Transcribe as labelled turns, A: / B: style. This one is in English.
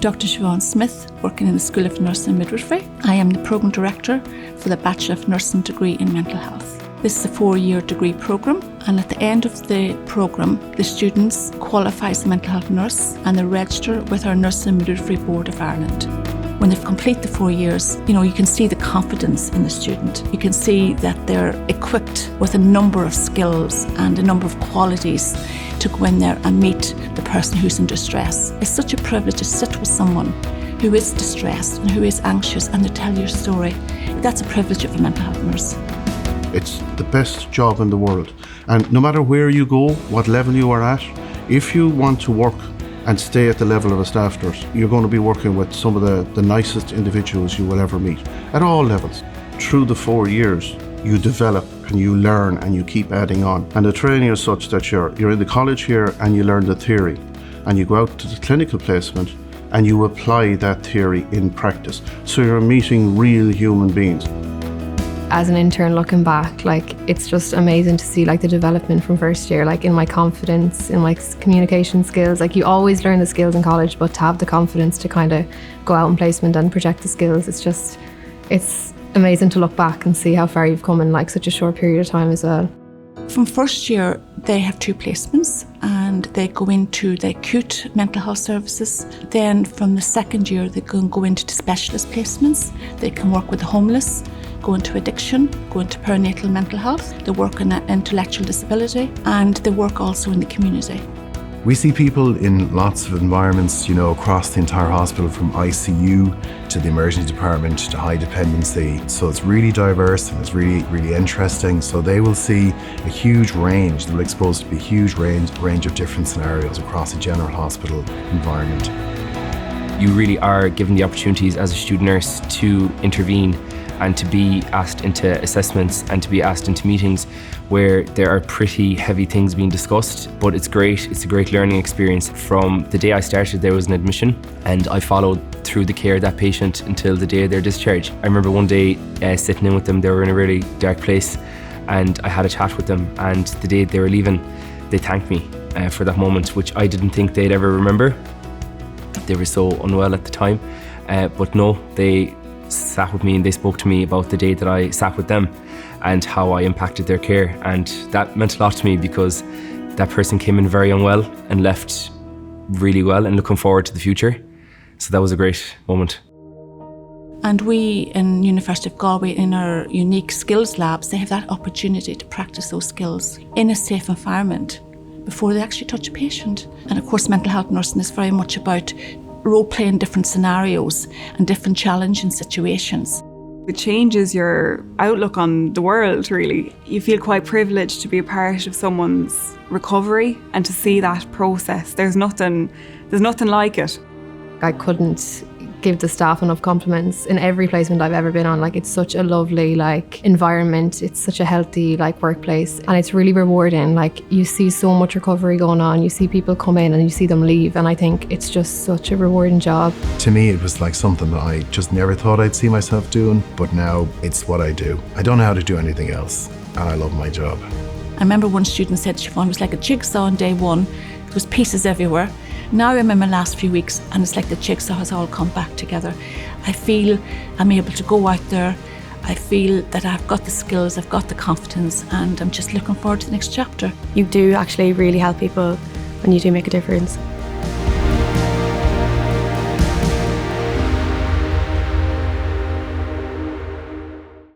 A: Dr. Siobhan Smith, working in the School of Nursing and Midwifery. I am the Programme Director for the Bachelor of Nursing degree in Mental Health. This is a 4-year degree programme, and at the end of the programme, the students qualify as a mental health nurse and they register with our Nursing and Midwifery Board of Ireland. When they've completed the 4 years, you can see the confidence in the student. You can see that they're equipped with a number of skills and a number of qualities to go in there and meet the person who's in distress. It's such a privilege to sit with someone who is distressed and who is anxious and to tell your story. That's a privilege of a mental health nurse.
B: It's the best job in the world. And no matter where you go, what level you are at, if you want to work and stay at the level of a staff nurse, you're going to be working with some of the nicest individuals you will ever meet, at all levels. Through the 4 years, you develop and you learn and you keep adding on. And the training is such that you're in the college here and you learn the theory, and you go out to the clinical placement and you apply that theory in practice. So you're meeting real human beings.
C: As an intern looking back, it's just amazing to see the development from first year, in my confidence, in my communication skills. You always learn the skills in college, but to have the confidence to kind of go out in placement and project the skills, it's amazing to look back and see how far you've come in such a short period of time as well.
A: From first year, they have 2 placements and they go into the acute mental health services. Then from the second year, they can go into the specialist placements. They can work with the homeless, go into addiction, go into perinatal mental health. They work in intellectual disability, and they work also in the community.
D: We see people in lots of environments, across the entire hospital, from ICU to the emergency department to high dependency. So it's really diverse and it's really, really interesting. So they will see a huge range. They're exposed to a huge range of different scenarios across a general hospital environment.
E: You really are given the opportunities as a student nurse to intervene and to be asked into assessments and to be asked into meetings where there are pretty heavy things being discussed, but it's great. It's a great learning experience. From the day I started, there was an admission and I followed through the care of that patient until the day of their discharge. I remember one day sitting in with them. They were in a really dark place and I had a chat with them, and the day they were leaving, they thanked me for that moment, which I didn't think they'd ever remember. They were so unwell at the time, but no, they sat with me and they spoke to me about the day that I sat with them and how I impacted their care, and that meant a lot to me because that person came in very unwell and left really well and looking forward to the future. So that was a great moment.
A: And we in University of Galway, in our unique skills labs, they have that opportunity to practice those skills in a safe environment before they actually touch a patient. And of course, mental health nursing is very much about role-playing different scenarios and different challenging situations.
F: It changes your outlook on the world, really. You feel quite privileged to be a part of someone's recovery and to see that process. There's nothing like it.
C: I couldn't give the staff enough compliments in every placement I've ever been on. It's such a lovely environment. It's such a healthy workplace, and it's really rewarding. You see so much recovery going on. You see people come in and you see them leave, and I think it's just such a rewarding job.
D: To me, it was something that I just never thought I'd see myself doing, but now it's what I do. I don't know how to do anything else, and I love my job.
A: I remember one student said, Siobhan, it was like a jigsaw on day one. There was pieces everywhere. Now I'm in my last few weeks and it's like the jigsaw has all come back together. I feel I'm able to go out there. I feel that I've got the skills, I've got the confidence, and I'm just looking forward to the next chapter.
G: You do actually really help people and you do make a difference.